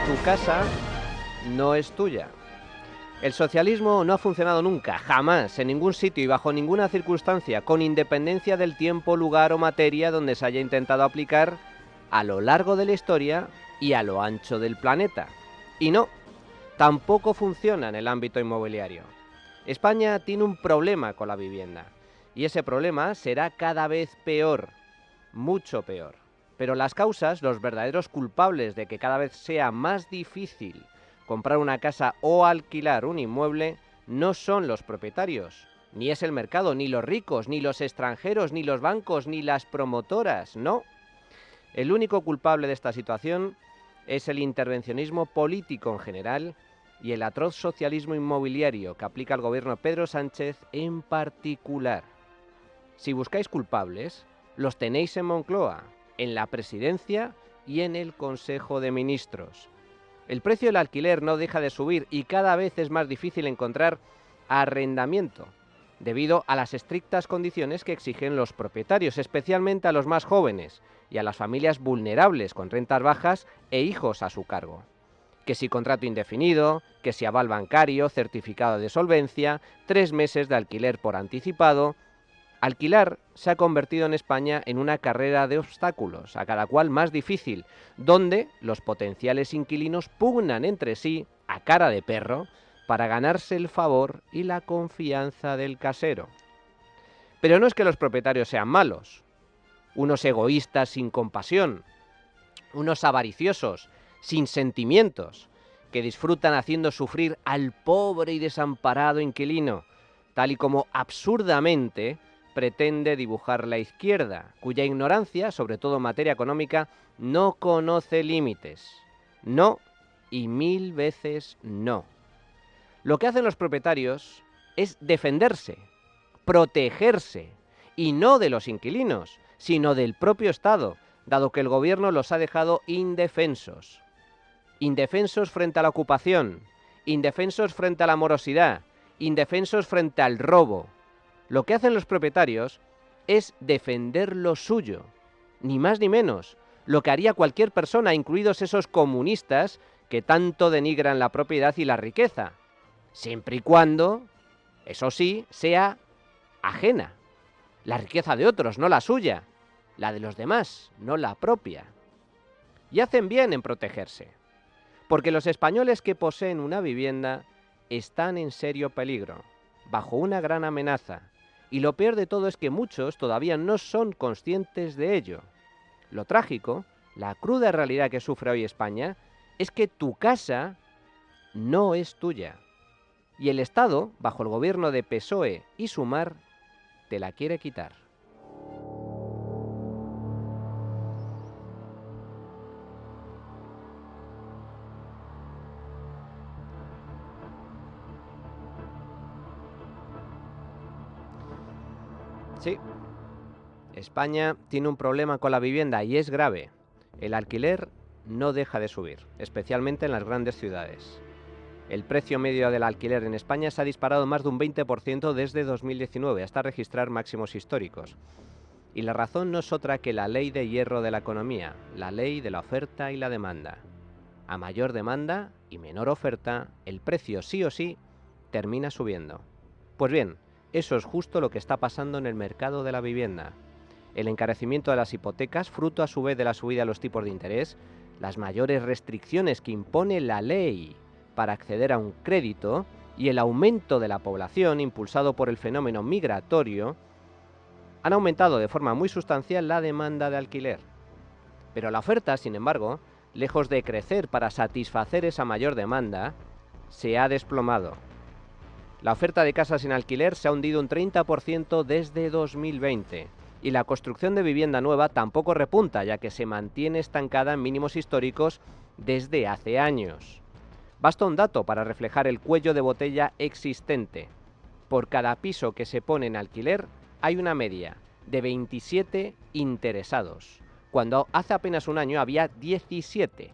tu casa no es tuya. El socialismo no ha funcionado nunca, jamás, en ningún sitio y bajo ninguna circunstancia, con independencia del tiempo, lugar o materia donde se haya intentado aplicar a lo largo de la historia y a lo ancho del planeta. Y no, tampoco funciona en el ámbito inmobiliario. España tiene un problema con la vivienda y ese problema será cada vez peor, mucho peor. Pero las causas, los verdaderos culpables de que cada vez sea más difícil comprar una casa o alquilar un inmueble, no son los propietarios, ni es el mercado, ni los ricos, ni los extranjeros, ni los bancos, ni las promotoras, no. El único culpable de esta situación es el intervencionismo político en general y el atroz socialismo inmobiliario que aplica el gobierno Pedro Sánchez en particular. Si buscáis culpables, los tenéis en Moncloa, en la Presidencia y en el Consejo de Ministros. El precio del alquiler no deja de subir y cada vez es más difícil encontrar arrendamiento, debido a las estrictas condiciones que exigen los propietarios, especialmente a los más jóvenes y a las familias vulnerables con rentas bajas e hijos a su cargo. Que si contrato indefinido, que si aval bancario, certificado de solvencia, 3 meses de alquiler por anticipado. Alquilar se ha convertido en España en una carrera de obstáculos, a cada cual más difícil, donde los potenciales inquilinos pugnan entre sí, a cara de perro, para ganarse el favor y la confianza del casero. Pero no es que los propietarios sean malos, unos egoístas sin compasión, unos avariciosos, sin sentimientos, que disfrutan haciendo sufrir al pobre y desamparado inquilino, tal y como absurdamente pretende dibujar la izquierda, cuya ignorancia, sobre todo en materia económica, no conoce límites. No y 1000 veces no. Lo que hacen los propietarios es defenderse, protegerse, y no de los inquilinos, sino del propio Estado, dado que el gobierno los ha dejado indefensos. Indefensos frente a la ocupación, indefensos frente a la morosidad, indefensos frente al robo. Lo que hacen los propietarios es defender lo suyo, ni más ni menos, lo que haría cualquier persona, incluidos esos comunistas que tanto denigran la propiedad y la riqueza, siempre y cuando, eso sí, sea ajena. La riqueza de otros, no la suya, la de los demás, no la propia. Y hacen bien en protegerse, porque los españoles que poseen una vivienda están en serio peligro, bajo una gran amenaza. Y lo peor de todo es que muchos todavía no son conscientes de ello. Lo trágico, la cruda realidad que sufre hoy España, es que tu casa no es tuya. Y el Estado, bajo el gobierno de PSOE y Sumar, te la quiere quitar. Sí, España tiene un problema con la vivienda y es grave. El alquiler no deja de subir, especialmente en las grandes ciudades. El precio medio del alquiler en España se ha disparado más de un 20% desde 2019, hasta registrar máximos históricos. Y la razón no es otra que la ley de hierro de la economía, la ley de la oferta y la demanda. A mayor demanda y menor oferta, el precio sí o sí termina subiendo. Pues bien, eso es justo lo que está pasando en el mercado de la vivienda. El encarecimiento de las hipotecas, fruto a su vez de la subida de los tipos de interés, las mayores restricciones que impone la ley para acceder a un crédito y el aumento de la población impulsado por el fenómeno migratorio han aumentado de forma muy sustancial la demanda de alquiler. Pero la oferta, sin embargo, lejos de crecer para satisfacer esa mayor demanda, se ha desplomado. La oferta de casas en alquiler se ha hundido un 30% desde 2020 y la construcción de vivienda nueva tampoco repunta, ya que se mantiene estancada en mínimos históricos desde hace años. Basta un dato para reflejar el cuello de botella existente. Por cada piso que se pone en alquiler hay una media de 27 interesados, cuando hace apenas un año había 17,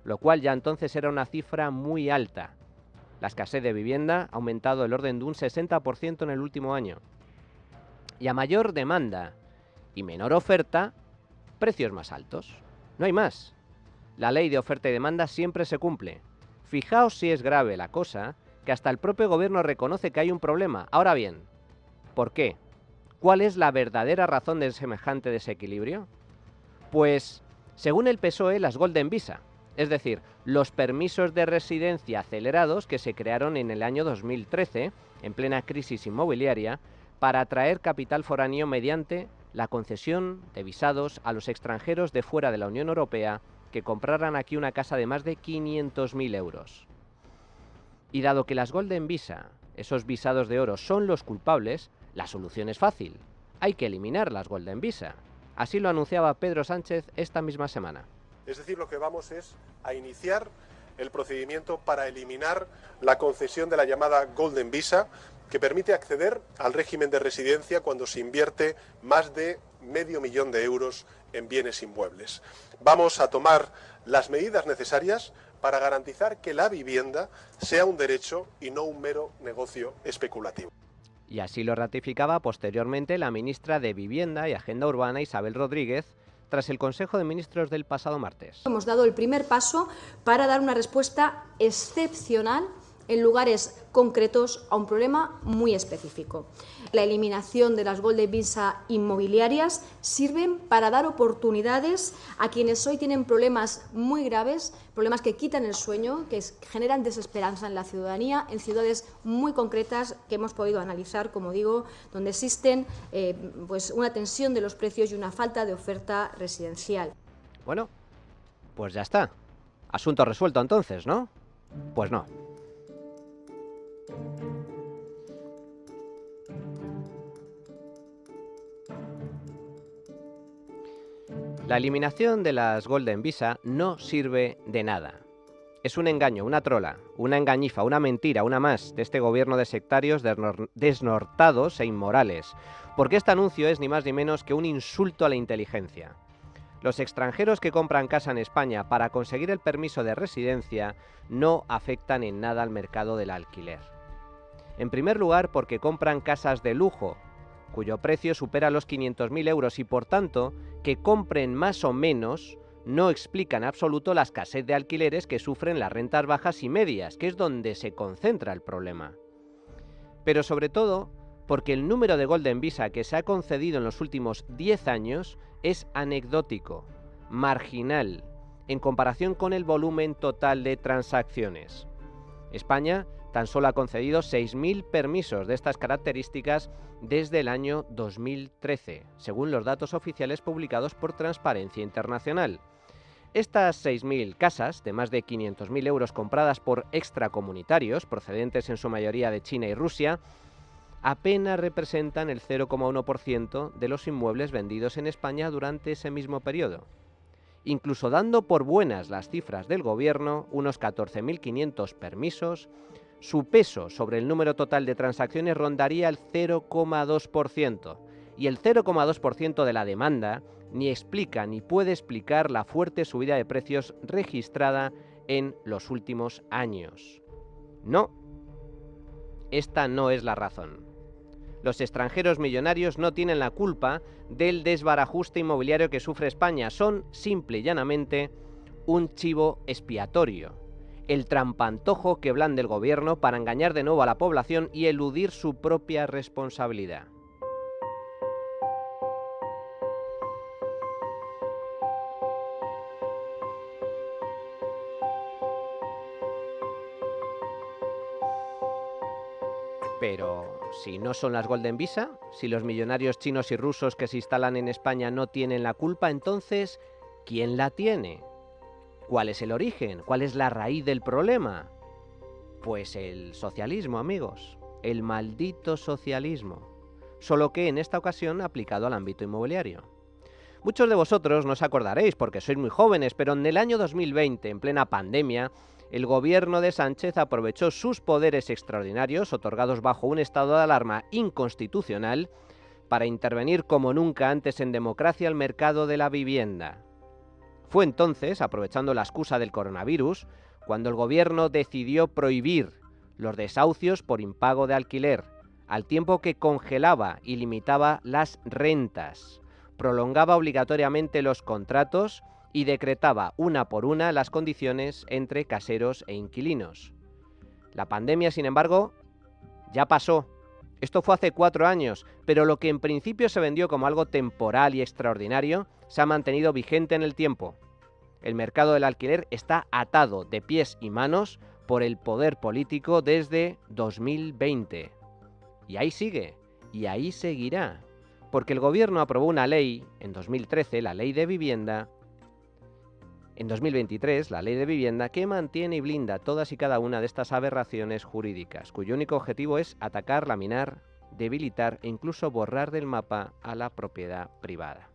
lo cual ya entonces era una cifra muy alta. La escasez de vivienda ha aumentado el orden de un 60% en el último año. Y a mayor demanda y menor oferta, precios más altos. No hay más. La ley de oferta y demanda siempre se cumple. Fijaos si es grave la cosa, que hasta el propio gobierno reconoce que hay un problema. Ahora bien, ¿por qué? ¿Cuál es la verdadera razón de semejante desequilibrio? Pues, según el PSOE, las Golden Visa, es decir, los permisos de residencia acelerados que se crearon en el año 2013, en plena crisis inmobiliaria, para atraer capital foráneo mediante la concesión de visados a los extranjeros de fuera de la Unión Europea que compraran aquí una casa de más de 500.000 euros. Y dado que las Golden Visa, esos visados de oro, son los culpables, la solución es fácil. Hay que eliminar las Golden Visa. Así lo anunciaba Pedro Sánchez esta misma semana. Es decir, lo que vamos es a iniciar el procedimiento para eliminar la concesión de la llamada Golden Visa, que permite acceder al régimen de residencia cuando se invierte más de $500.000 de euros en bienes inmuebles. Vamos a tomar las medidas necesarias para garantizar que la vivienda sea un derecho y no un mero negocio especulativo. Y así lo ratificaba posteriormente la ministra de Vivienda y Agenda Urbana, Isabel Rodríguez, tras el Consejo de Ministros del pasado martes. Hemos dado el primer paso para dar una respuesta excepcional en lugares concretos a un problema muy específico. La eliminación de las Golden Visa inmobiliarias sirven para dar oportunidades a quienes hoy tienen problemas muy graves, problemas que quitan el sueño, que generan desesperanza en la ciudadanía, en ciudades muy concretas que hemos podido analizar, como digo, donde existen pues una tensión de los precios y una falta de oferta residencial. Bueno, pues ya está. Asunto resuelto entonces, ¿no? Pues no. La eliminación de las Golden Visa no sirve de nada. Es un engaño, una trola, una engañifa, una mentira, una más de este gobierno de sectarios desnortados e inmorales, porque este anuncio es ni más ni menos que un insulto a la inteligencia. Los extranjeros que compran casa en España para conseguir el permiso de residencia no afectan en nada al mercado del alquiler. En primer lugar, porque compran casas de lujo, cuyo precio supera los 500.000 euros y, por tanto, que compren más o menos no explica en absoluto la escasez de alquileres que sufren las rentas bajas y medias, que es donde se concentra el problema. Pero sobre todo, porque el número de Golden Visa que se ha concedido en los últimos 10 años es anecdótico, marginal, en comparación con el volumen total de transacciones. España tan solo ha concedido 6.000 permisos de estas características desde el año 2013, según los datos oficiales publicados por Transparencia Internacional. Estas 6.000 casas, de más de 500.000 euros compradas por extracomunitarios, procedentes en su mayoría de China y Rusia, apenas representan el 0,1% de los inmuebles vendidos en España durante ese mismo periodo. Incluso dando por buenas las cifras del gobierno, unos 14.500 permisos, su peso sobre el número total de transacciones rondaría el 0,2%, y el 0,2% de la demanda ni explica ni puede explicar la fuerte subida de precios registrada en los últimos años. No, esta no es la razón. Los extranjeros millonarios no tienen la culpa del desbarajuste inmobiliario que sufre España, son simple y llanamente un chivo expiatorio, el trampantojo que blande el gobierno para engañar de nuevo a la población y eludir su propia responsabilidad. Pero si no son las Golden Visa, si los millonarios chinos y rusos que se instalan en España no tienen la culpa, entonces, ¿quién la tiene? ¿Cuál es el origen? ¿Cuál es la raíz del problema? Pues el socialismo, amigos. El maldito socialismo. Solo que en esta ocasión aplicado al ámbito inmobiliario. Muchos de vosotros no os acordaréis porque sois muy jóvenes, pero en el año 2020, en plena pandemia, el gobierno de Sánchez aprovechó sus poderes extraordinarios, otorgados bajo un estado de alarma inconstitucional, para intervenir como nunca antes en democracia el mercado de la vivienda. Fue entonces, aprovechando la excusa del coronavirus, cuando el gobierno decidió prohibir los desahucios por impago de alquiler, al tiempo que congelaba y limitaba las rentas, prolongaba obligatoriamente los contratos y decretaba una por una las condiciones entre caseros e inquilinos. La pandemia, sin embargo, ya pasó. Esto fue hace 4 años, pero lo que en principio se vendió como algo temporal y extraordinario se ha mantenido vigente en el tiempo. El mercado del alquiler está atado de pies y manos por el poder político desde 2020. Y ahí sigue, y ahí seguirá, porque el gobierno aprobó una ley en 2013, la Ley de Vivienda, en 2023, la Ley de Vivienda, que mantiene y blinda todas y cada una de estas aberraciones jurídicas, cuyo único objetivo es atacar, laminar, debilitar e incluso borrar del mapa a la propiedad privada.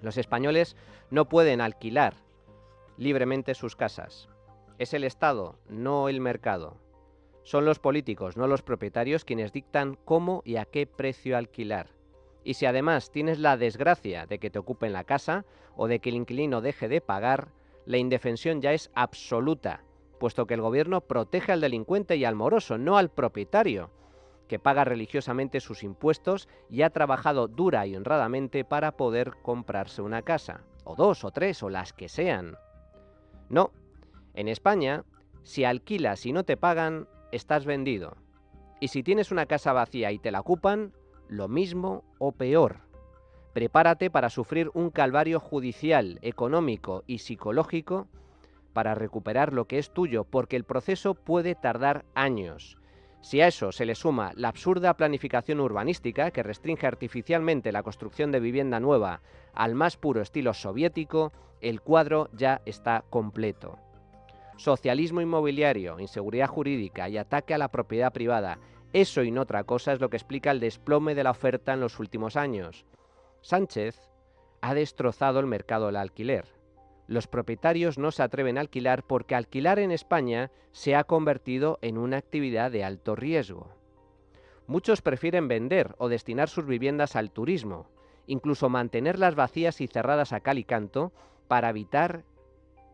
Los españoles no pueden alquilar libremente sus casas. Es el Estado, no el mercado. Son los políticos, no los propietarios, quienes dictan cómo y a qué precio alquilar. Y si además tienes la desgracia de que te ocupen la casa o de que el inquilino deje de pagar, la indefensión ya es absoluta, puesto que el gobierno protege al delincuente y al moroso, no al propietario, que paga religiosamente sus impuestos y ha trabajado dura y honradamente para poder comprarse una casa, o 2 o 3 o las que sean. No, en España, si alquilas y no te pagan, estás vendido. Y si tienes una casa vacía y te la ocupan, lo mismo o peor. Prepárate para sufrir un calvario judicial, económico y psicológico para recuperar lo que es tuyo, porque el proceso puede tardar años. Si a eso se le suma la absurda planificación urbanística que restringe artificialmente la construcción de vivienda nueva al más puro estilo soviético, el cuadro ya está completo. Socialismo inmobiliario, inseguridad jurídica y ataque a la propiedad privada. Eso y no otra cosa es lo que explica el desplome de la oferta en los últimos años. Sánchez ha destrozado el mercado del alquiler. Los propietarios no se atreven a alquilar porque alquilar en España se ha convertido en una actividad de alto riesgo. Muchos prefieren vender o destinar sus viviendas al turismo, incluso mantenerlas vacías y cerradas a cal y canto para evitar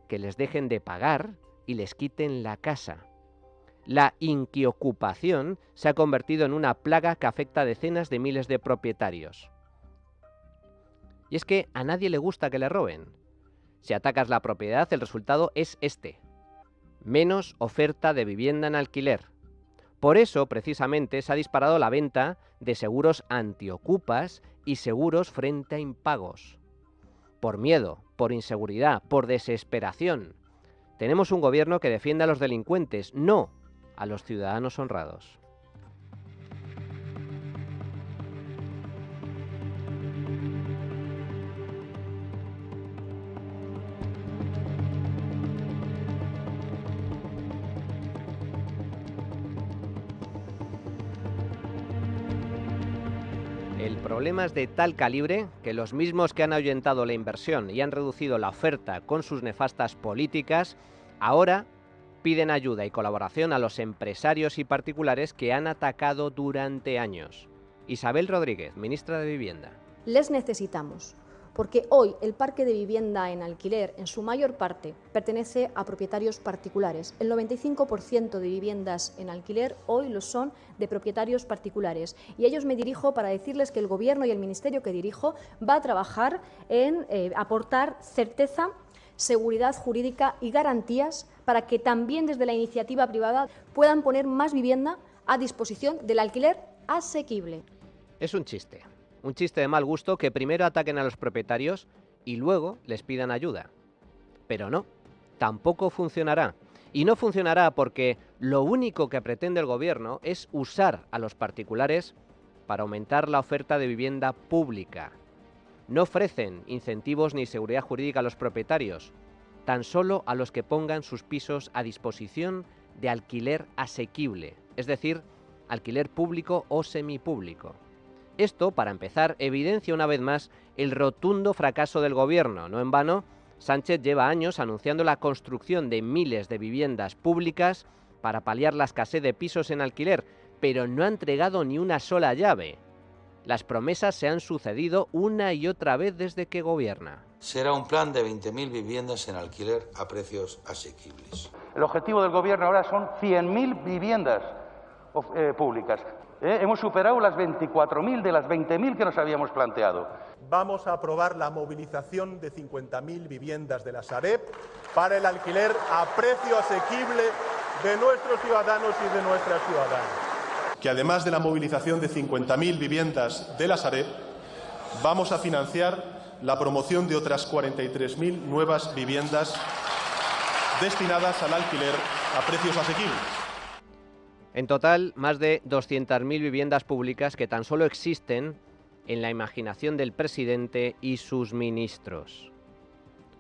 que les dejen de pagar y les quiten la casa. La inquiocupación se ha convertido en una plaga que afecta a decenas de miles de propietarios. Y es que a nadie le gusta que le roben. Si atacas la propiedad, el resultado es este: menos oferta de vivienda en alquiler. Por eso, precisamente, se ha disparado la venta de seguros antiocupas y seguros frente a impagos. Por miedo, por inseguridad, por desesperación. Tenemos un gobierno que defiende a los delincuentes, no a los ciudadanos honrados. El problema es de tal calibre que los mismos que han ahuyentado la inversión y han reducido la oferta con sus nefastas políticas, ahora piden ayuda y colaboración a los empresarios y particulares que han atacado durante años. Isabel Rodríguez, ministra de Vivienda. Les necesitamos, porque hoy el parque de vivienda en alquiler, en su mayor parte, pertenece a propietarios particulares. El 95% de viviendas en alquiler hoy lo son de propietarios particulares. Y a ellos me dirijo para decirles que el Gobierno y el Ministerio que dirijo va a trabajar en aportar certeza, seguridad jurídica y garantías para que también desde la iniciativa privada puedan poner más vivienda a disposición del alquiler asequible. Es un chiste de mal gusto que primero ataquen a los propietarios y luego les pidan ayuda. Pero no, tampoco funcionará. Y no funcionará porque lo único que pretende el Gobierno es usar a los particulares para aumentar la oferta de vivienda pública. No ofrecen incentivos ni seguridad jurídica a los propietarios, tan solo a los que pongan sus pisos a disposición de alquiler asequible, es decir, alquiler público o semipúblico. Esto, para empezar, evidencia una vez más el rotundo fracaso del Gobierno. No en vano, Sánchez lleva años anunciando la construcción de miles de viviendas públicas para paliar la escasez de pisos en alquiler, pero no ha entregado ni una sola llave. Las promesas se han sucedido una y otra vez desde que gobierna. Será un plan de 20.000 viviendas en alquiler a precios asequibles. El objetivo del Gobierno ahora son 100.000 viviendas públicas. Hemos superado las 24.000 de las 20.000 que nos habíamos planteado. vamos a aprobar la movilización de 50.000 viviendas de la Sareb para el alquiler a precio asequible de nuestros ciudadanos y de nuestras ciudadanas. Que además de la movilización de 50.000 viviendas de la Sareb, vamos a financiar la promoción de otras 43.000 nuevas viviendas destinadas al alquiler a precios asequibles. En total, más de 200.000 viviendas públicas que tan solo existen en la imaginación del presidente y sus ministros.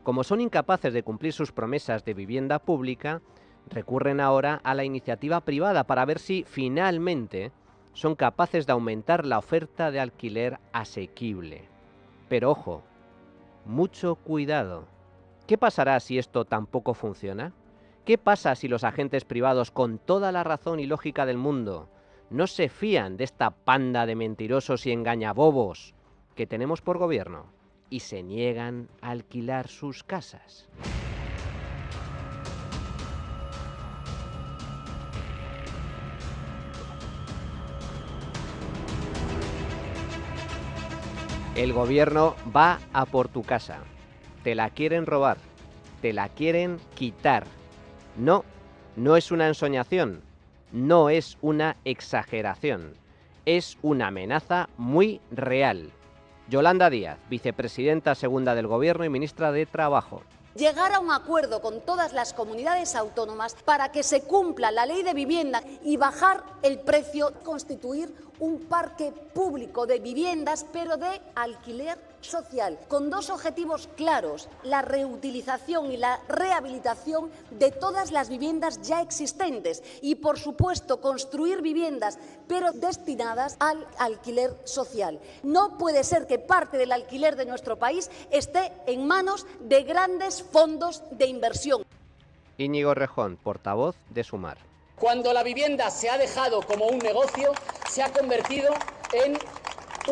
Como son incapaces de cumplir sus promesas de vivienda pública, recurren ahora a la iniciativa privada para ver si finalmente son capaces de aumentar la oferta de alquiler asequible. Pero ojo, mucho cuidado. ¿Qué pasará si esto tampoco funciona? ¿Qué pasa si los agentes privados, con toda la razón y lógica del mundo, no se fían de esta panda de mentirosos y engañabobos que tenemos por gobierno y se niegan a alquilar sus casas? El gobierno va a por tu casa. Te la quieren robar, te la quieren quitar. No, no es una ensoñación, no es una exageración, es una amenaza muy real. Yolanda Díaz, vicepresidenta segunda del Gobierno y ministra de Trabajo. Llegar a un acuerdo con todas las comunidades autónomas para que se cumpla la ley de vivienda y bajar el precio, constituir un parque público de viviendas, pero de alquiler social, con dos objetivos claros: la reutilización y la rehabilitación de todas las viviendas ya existentes y, por supuesto, construir viviendas, pero destinadas al alquiler social. No puede ser que parte del alquiler de nuestro país esté en manos de grandes fondos de inversión. Íñigo Rejón, portavoz de Sumar. Cuando la vivienda se ha dejado como un negocio, se ha convertido en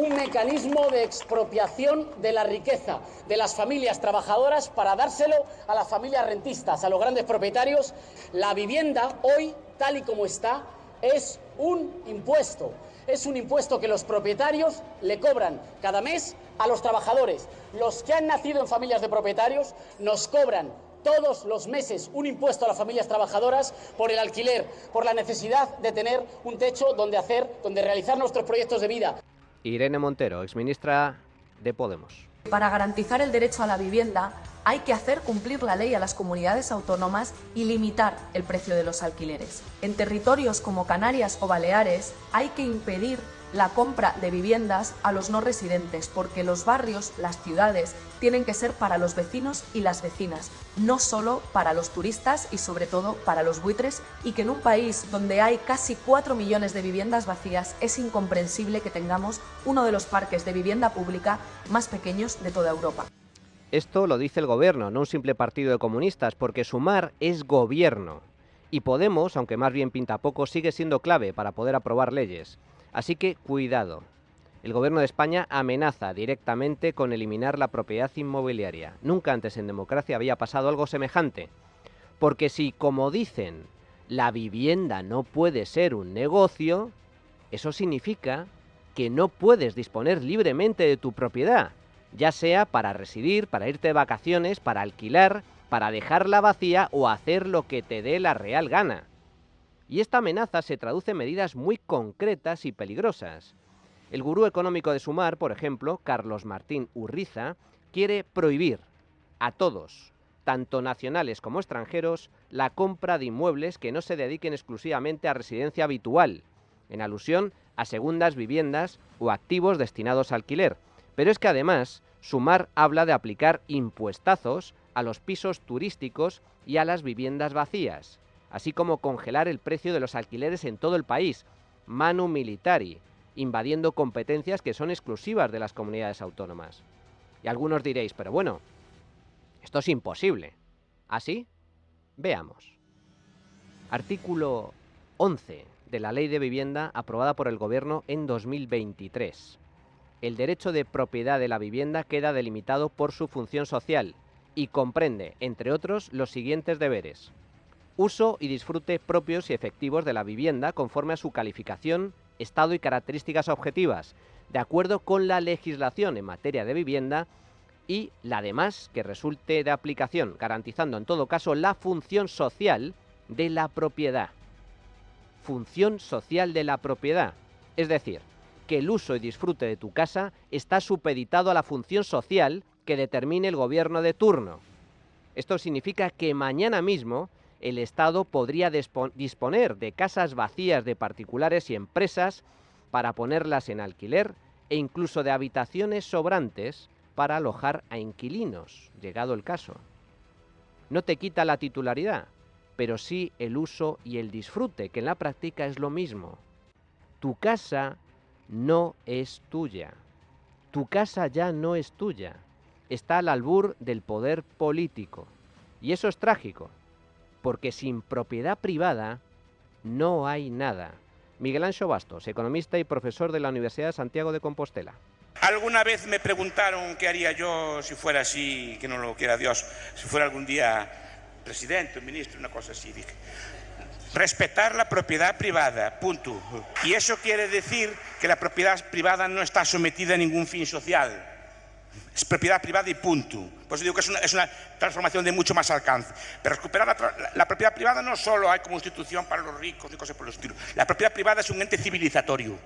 un mecanismo de expropiación de la riqueza de las familias trabajadoras para dárselo a las familias rentistas, a los grandes propietarios. La vivienda hoy, tal y como está, es un impuesto. Es un impuesto que los propietarios le cobran cada mes a los trabajadores. Los que han nacido en familias de propietarios nos cobran todos los meses un impuesto a las familias trabajadoras por el alquiler, por la necesidad de tener un techo donde realizar nuestros proyectos de vida. Irene Montero, exministra de Podemos. Para garantizar el derecho a la vivienda hay que hacer cumplir la ley a las comunidades autónomas y limitar el precio de los alquileres. En territorios como Canarias o Baleares hay que impedir la compra de viviendas a los no residentes, porque los barrios, las ciudades, tienen que ser para los vecinos y las vecinas, no solo para los turistas y sobre todo para los buitres, y que en un país donde hay casi 4 millones de viviendas vacías es incomprensible que tengamos uno de los parques de vivienda pública más pequeños de toda Europa. Esto lo dice el gobierno, no un simple partido de comunistas, porque Sumar es gobierno. Y Podemos, aunque más bien pinta poco, sigue siendo clave para poder aprobar leyes. Así que cuidado. El Gobierno de España amenaza directamente con eliminar la propiedad inmobiliaria. Nunca antes en democracia había pasado algo semejante. Porque si, como dicen, la vivienda no puede ser un negocio, eso significa que no puedes disponer libremente de tu propiedad, ya sea para residir, para irte de vacaciones, para alquilar, para dejarla vacía o hacer lo que te dé la real gana. Y esta amenaza se traduce en medidas muy concretas y peligrosas. El gurú económico de Sumar, por ejemplo, Carlos Martín Urriza, quiere prohibir a todos, tanto nacionales como extranjeros, la compra de inmuebles que no se dediquen exclusivamente a residencia habitual, en alusión a segundas viviendas o activos destinados a alquiler. Pero es que además, Sumar habla de aplicar impuestazos a los pisos turísticos y a las viviendas vacías, así como congelar el precio de los alquileres en todo el país, manu militari, invadiendo competencias que son exclusivas de las comunidades autónomas. Y algunos diréis, pero bueno, esto es imposible. ¿Así? Veamos. Artículo 11 de la Ley de Vivienda aprobada por el Gobierno en 2023. El derecho de propiedad de la vivienda queda delimitado por su función social y comprende, entre otros, los siguientes deberes: uso y disfrute propios y efectivos de la vivienda conforme a su calificación, estado y características objetivas, de acuerdo con la legislación en materia de vivienda y la demás que resulte de aplicación, garantizando en todo caso la función social de la propiedad. Función social de la propiedad, es decir, que el uso y disfrute de tu casa está supeditado a la función social que determine el gobierno de turno. Esto significa que mañana mismo el Estado podría disponer de casas vacías de particulares y empresas para ponerlas en alquiler e incluso de habitaciones sobrantes para alojar a inquilinos, llegado el caso. No te quita la titularidad, pero sí el uso y el disfrute, que en la práctica es lo mismo. Tu casa no es tuya. Tu casa ya no es tuya. Está al albur del poder político. Y eso es trágico, porque sin propiedad privada no hay nada. Miguel Anxo Bastos, economista y profesor de la Universidad de Santiago de Compostela. Alguna vez me preguntaron qué haría yo si fuera así, que no lo quiera Dios, si fuera algún día presidente, ministro, una cosa así. Dije, respetar la propiedad privada, punto. Y eso quiere decir que la propiedad privada no está sometida a ningún fin social. Es propiedad privada y punto. Por eso digo que es una transformación de mucho más alcance. Pero recuperar la propiedad privada no solo hay como institución para los ricos y cosas por el estilo. La propiedad privada es un ente civilizatorio.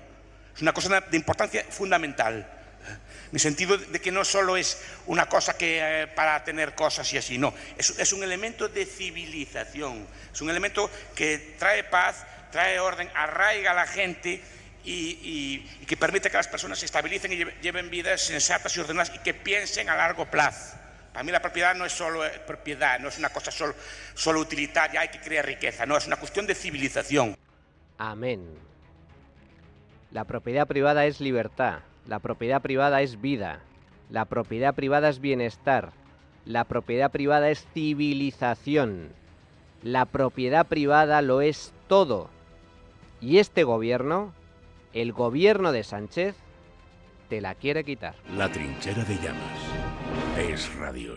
Es una cosa de importancia fundamental. En el sentido de que no solo es una cosa que para tener cosas y así, no. Es un elemento de civilización. Es un elemento que trae paz, trae orden, arraiga a la gente y que permite que las personas se estabilicen y lleven vidas sensatas y ordenadas y que piensen a largo plazo. Para mí la propiedad no es solo propiedad, no es una cosa solo utilitaria, hay que crear riqueza, no, es una cuestión de civilización. Amén. La propiedad privada es libertad, la propiedad privada es vida, la propiedad privada es bienestar, la propiedad privada es civilización, la propiedad privada lo es todo. Y este gobierno, el gobierno de Sánchez, te la quiere quitar. La trinchera de llamas es radio.